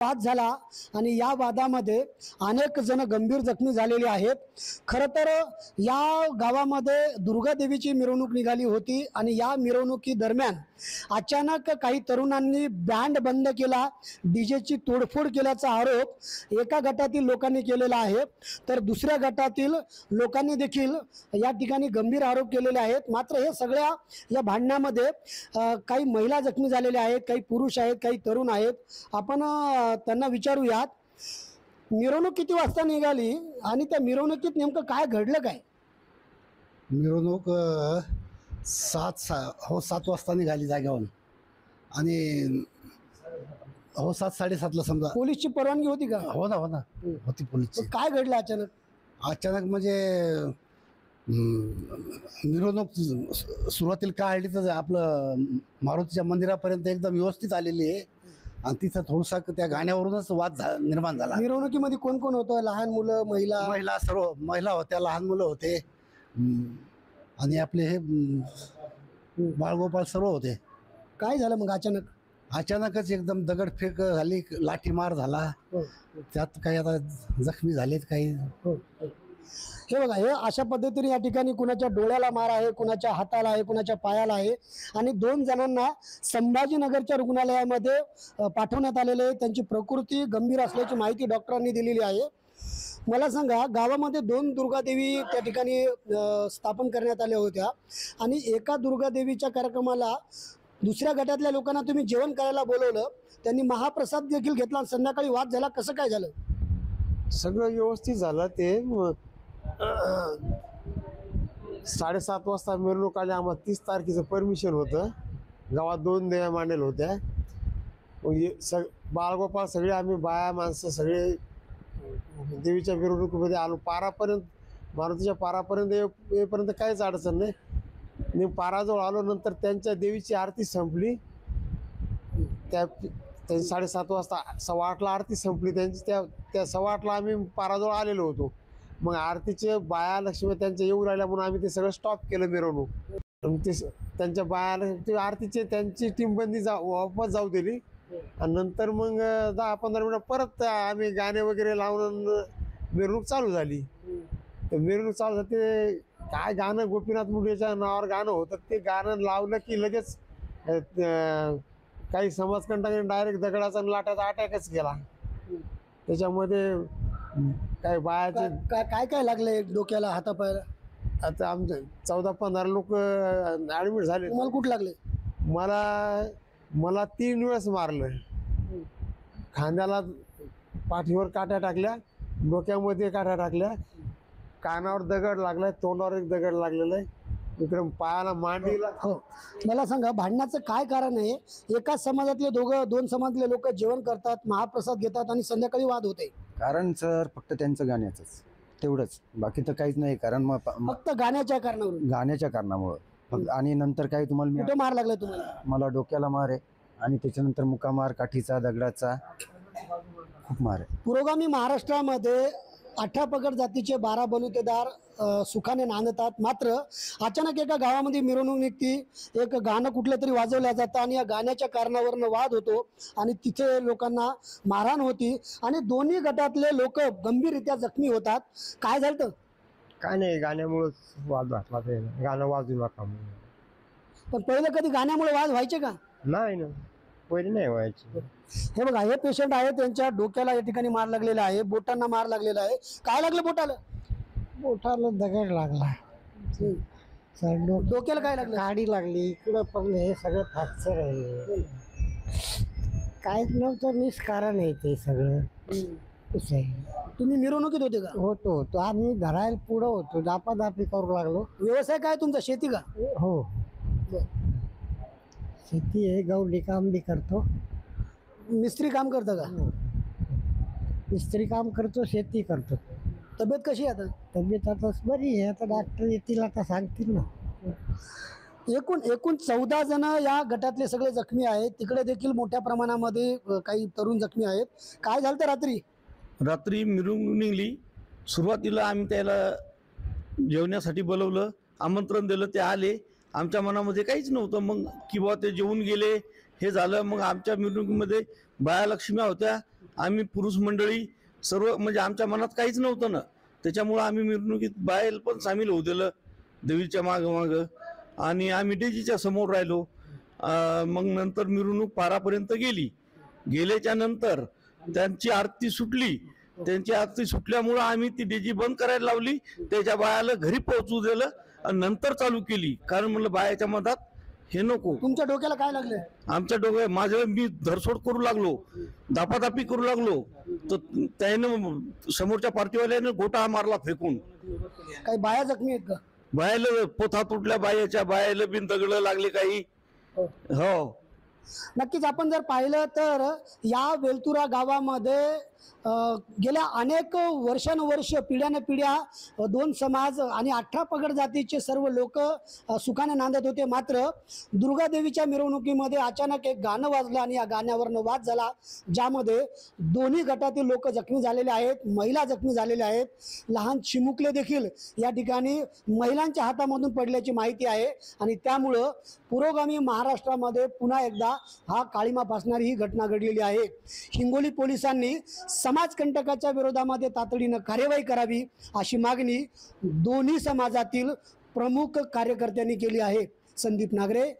वाद झाला आणि या वादामध्ये अनेक जण गंभीर जखमी झालेले आहेत। खरं तर या गावामध्ये दुर्गा देवीची मिरवणूक निघाली होती आणि या मिरवणुकी दरम्यान अचानक काही तरुणांनी बँड बंद केला, डीजेची तोडफोड केल्याचा आरोप एका गटातील लोकांनी केलेला आहे, तर दुसऱ्या गटातील लोकांनी देखील या ठिकाणी गंभीर आरोप केलेले आहेत। मात्र हे सगळ्या या भांडणामध्ये काही महिला जखमी झालेल्या आहेत, काही पुरुष आहेत, काही तरुण आहेत। आपण त्यांना विचारूयात, मिरवणूक किती वाजता निघाली आणि त्या मिरवणुकीत नेमकं काय घडलं काय? मिरवणूक 7 वाजता निघाली जागेवरून आणि 7-7:30ला समजा। पोलीसची परवानगी होती का? हो ना होती पोलीसची। काय घडलं अचानक? अचानक म्हणजे मिरवणूक सुरुवातीला काय आली तर आपलं मारुतीच्या मंदिरापर्यंत एकदम व्यवस्थित आलेली आहे आणि तिथं थोडसा त्या गाण्यावरूनच वाद निर्माण झाला। मिरवणुकीमध्ये कोण कोण होतं? लहान मुलं, महिला? सर्व महिला होत्या, लहान मुलं होते आणि आपले हे बाळगोपाळ सर्व होते। काय झालं मग अचानक? अचानकच एकदम दगडफेक झाली, लाठीमार झाला, त्यात काही आता जखमी झालेत काही। हे बघा, हे अशा पद्धतीने या ठिकाणी कुणाच्या डोळ्याला मार आहे, कुणाच्या हाताला आहे, कुणाच्या पायाला आहे आणि 2 जणांना संभाजीनगरच्या रुग्णालयामध्ये पाठवण्यात आलेले आहे। त्यांची प्रकृती गंभीर असल्याची माहिती डॉक्टरांनी दिलेली आहे। मला सांगा, गावामध्ये 2 दुर्गादेवी त्या ठिकाणी स्थापन करण्यात आल्या होत्या आणि एका दुर्गादेवीच्या कार्यक्रमाला दुसऱ्या गटातल्या लोकांना तुम्ही जेवण करायला बोलवलं, त्यांनी महाप्रसाद देखील घेतला, संध्याकाळी वाद झाला, कसं काय झालं? सगळं व्यवस्थित झालं। ते 7:30 वाजता मिरवणूक आली। आम्हाला 30 तारखेचं परमिशन होतं। गावात 2 देव्या मांडेल होत्या। बाळगोपाळ सगळे आम्ही बाया माणसं सगळे देवीच्या मिरवणुकीमध्ये आलो। पारापर्यंत, मारुतीच्या पारापर्यंत येईपर्यंत काहीच अडचण नाही। मी पाराजवळ आलो, नंतर त्यांच्या देवीची आरती संपली। त्यांची 7:30 वाजता 7:15ला आरती संपली त्यांची। त्या 7:15ला आम्ही पाराजवळ आलेलो होतो। मग आरतीचे बाया लक्ष्मी त्यांच्या येऊ राहिल्या म्हणून आम्ही ते सगळं स्टॉप केलं मिरवणूक। ते त्यांच्या बायाला ते आरतीचे त्यांची टीमबंदी वापस जाऊ दिली आणि नंतर मग 10-15 मिनिटं परत आम्ही गाणे वगैरे लावून मिरवणूक चालू झाली। तर मिरवणूक चालू झाली, ते काय गाणं गोपीनाथ मुंडेच्या नावावर गाणं होतं, ते गाणं लावलं की लगेच काही समाजकंटकांनी डायरेक्ट दगडाचा आणि लाटाचा अटॅकच केला। त्याच्यामध्ये काही बायाचे काय काय लागले डोक्याला, हातापायाला? आता आमचे 14-15 लोक ॲडमिट झाले। तुम्हाला कुठे लागले? मला 3 वेळेस मारलं। खांद्याला पाठीवर काट्या टाकल्या, डोक्यामध्ये काट्या टाकल्या, कानावर दगड लागलाय, तोंडावर एक दगड लागलेला आहे, इकडे पायाला मांडीला। हो, मला सांगा, भांडणाचं काय कारण आहे? एकाच समाजातले 2 समाजातले लोक जेवण करतात, महाप्रसाद घेतात आणि संध्याकाळी वाद होते। कारण सर फक्त त्यांचं गाण्याचंच, तेवढंच, बाकी तर काहीच नाही। कारण फक्त गाण्याच्या कारणावरून? गाण्याच्या कारणामुळं। आणि नंतर काही तुम्हाला कुठे मार लागला तुम्हाला? मला डोक्याला मार आहे आणि त्याच्यानंतर मुकामार, काठीचा, दगडाचा खूप मार आहे। पुरोगामी महाराष्ट्रामध्ये 18 पगड जातीचे 12 बलुतेदार सुखाने नांदतात। मात्र अचानक एका गावामध्ये मिरवणूक निघती, एक गाणं कुठलं तरी वाजवलं जातं आणि या गाण्याच्या कारणावरनं वाद होतो आणि तिथे लोकांना मारहाण होती आणि दोन्ही गटातले लोक गंभीररित्या जखमी होतात। काय झालं? काय नाही, गाण्यामुळेच वाद घातला, ते गाणं वाजू नका म्हणून। पण पहिलं कधी गाण्यामुळे वाद व्हायचे का? नाही ना, पहिले नाही व्हायचे। हे बघा, हे पेशंट आहे, त्यांच्या डोक्याला या ठिकाणी मार लागलेला आहे, बोटांना मार लागलेला आहे। काय लागलं बोटाला? बोटाला दगड लागला, डोक्याला काय लागलं? काडी लागली, इकडं पडलं, हे सगळं फ्रॅक्चर आहे। काहीच नव्हतं, निष्कारण आहे ते सगळं। कसं आहे, तुम्ही मिरवणुकीत होते का? होतो आम्ही धरायला पुढं होतो, दापादापी करू लागलो। व्यवसाय काय तुमचा? शेती का? हो, शेती आहे, गवली काम बी करतो। मिस्त्री काम करता का? मिस्त्री काम करतो, शेती करतो। तब्येत कशी आहे आता? तब्येत आता बरी आहे, आता डॉक्टर येतील, आता सांगतील ना। एकूण 14 जण या गटातले सगळे जखमी आहेत। तिकडे देखील मोठ्या प्रमाणामध्ये काही तरुण जखमी आहेत। काय झालं तर रात्री मिरवणूक निघली। सुरुवातीला आम्ही त्याला जेवण्यासाठी बोलवलं, आमंत्रण दिलं, ते आले। आमच्या मनामध्ये काहीच नव्हतं मग की बुवा ते जेवून गेले, हे झालं। मग आमच्या मिरवणुकीमध्ये बाया लक्ष्म्या होत्या, आम्ही पुरुष मंडळी सर्व म्हणजे आमच्या मनात काहीच नव्हतं ना, त्याच्यामुळं आम्ही मिरवणुकीत बाहेर पण सामील होऊ दिलं देवीच्या मागं आणि आम्ही डेजीच्या समोर राहिलो. मग नंतर मिरवणूक पारापर्यंत गेल्याच्या नंतर त्यांची आरती सुटली. त्यांची आरती सुटल्यामुळं आम्ही ती डेजी बंद करायला लावली, त्याच्या बायाला घरी पोहोचू दिलं आणि नंतर चालू केली. कारण म्हणलं बायाच्या मधात हे नको. तुमच्या डोक्याला काय लागलं? आमच्या डोक्यात मी धरसोड करू लागलो, दापादापी करू लागलो, तर त्यानं समोरच्या पार्टीवाल्यानं गोटा मारला फेकून. काही बाया जखमी आहेत का? बायाला पोथा तुटल्या, बायाला बिन दगड लागले काही. हो, नक्कीच आपण जर पाहिलं तर या वेलतुरा गावामध्ये गेल्या अनेक वर्षानुवर्ष पिढ्यानपिढ्या दोन समाज आणि 18 पगड जातीचे सर्व लोक सुखाने नांदत होते. मात्र दुर्गादेवीच्या मिरवणुकीमध्ये अचानक एक गाणं वाजलं आणि या गाण्यावरनं वाद झाला, ज्यामध्ये दोन्ही गटातील लोक जखमी झालेले आहेत, महिला जखमी झालेल्या आहेत. लहान चिमुकले देखील या ठिकाणी महिलांच्या हातामधून पडल्याची माहिती आहे आणि त्यामुळं पुरोगामी महाराष्ट्रामध्ये पुन्हा एकदा हा काळीमा फासणारी ही घटना घडलेली आहे. हिंगोली पोलिसांनी समाजकंटकाच्या विरोधामध्ये तातडीनं कार्यवाही करावी अशी मागणी दोन्ही समाजातील प्रमुख कार्यकर्त्यांनी केली आहे. संदीप नागरे,